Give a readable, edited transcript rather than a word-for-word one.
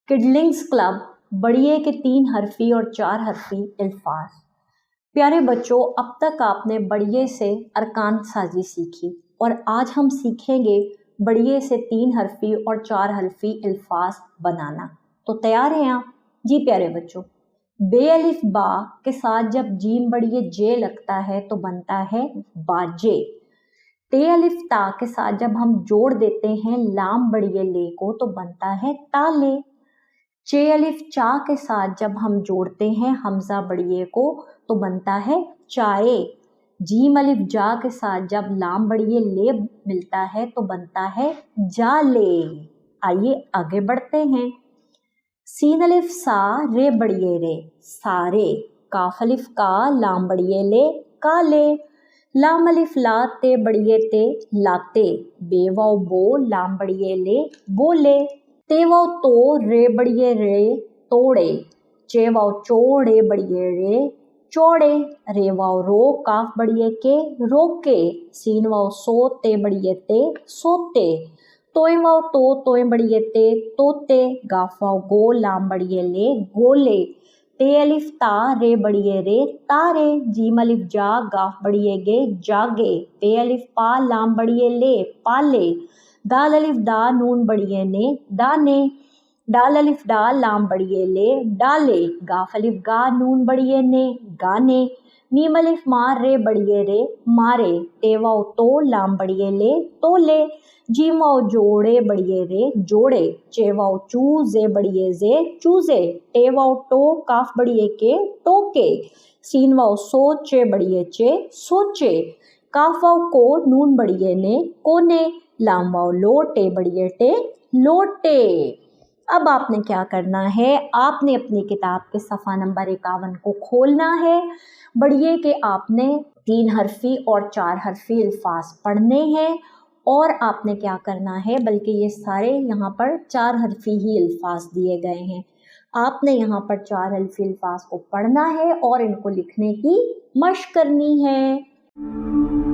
किडलिंग्स club, बढ़िए के 3 हरफी और 4 हरफी अल्फाज। प्यारे बच्चों, अब तक आपने बढ़िए से अरकान साजी सीखी और आज हम सीखेंगे बढ़िए से 3 हरफी और 4 हरफी अल्फाज बनाना। तो तैयार हैं आप? जी प्यारे बच्चों, बे अलिफ बा के साथ जब जीम बढ़िए जे लगता है तो बनता है बाजे। ते अलिफ ता के साथ जब हम जोड़ देते हैं लाम बढ़िए ले को तो बनता है ताले। चे अलिफ चा के साथ जब हम जोड़ते हैं हमजा बढ़िए को तो बनता है चाय। जीम अलिफ जा के साथ जब लाम बढ़िए ले मिलता है तो बनता है जाले। आइए आगे बढ़ते हैं। सीन अलिफ सा रे बढ़िए रे सारे। काफ अलिफ का लाम बढ़िए ले काले। लाम अलिफ ला ते बढ़िए ते लाते। बेवाओ बो लाम बढ़िए ले बोले। तेवाओ तो रे बढ़िए रे तोड़े। चेवाओ चोड़े बढ़िए रे चौड़े। रेवाओ रो काफ बढ़िए के रोके। सीनवाओ सो ते बढ़िए ते सोते। तोयवाओ तो तोय बढ़िए ते तोते। गाफवाओ गो लाम बढ़िए ले गोले। ते अलिफ ता रे बढ़िए रे तारे। जीम अलिफ जा गाफ बढ़िए गे जागे। पे अलिफ पा लाम बढ़िए ले पाले। दाल अलिफ दा नून बढ़िए ने दाने। डाल अलिफ डा लाम बढ़िए ले डाले। गाफ अलिफ गा नून बढ़िए ने गाने। मीम अलिफ मार रे बढ़िए रे मारे। टेवाओ तो लाम बढ़िए ले तोले। जीवाओ जोड़े बढ़िए रे जोड़े। चेवाओ चूजे बढ़िए जे चूजे। टेवाओ टो काफ बढ़िए के टोके। सीनवाओ सोचे बढ़िए चे सोचे। काफवाओ को नून बढ़िए ने कोने। लामवाओ लोटे बढ़िए टे लोटे। अब आपने क्या करना है, आपने अपनी किताब के सफ़ा नंबर 51 को खोलना है। बढ़िए के आपने 3 हरफी और 4 हरफी अल्फाज पढ़ने हैं और आपने क्या करना है, बल्कि ये सारे यहाँ पर 4 हरफी ही अल्फाज दिए गए हैं। आपने यहाँ पर 4 हरफी अल्फाज को पढ़ना है और इनको लिखने की मशक करनी है।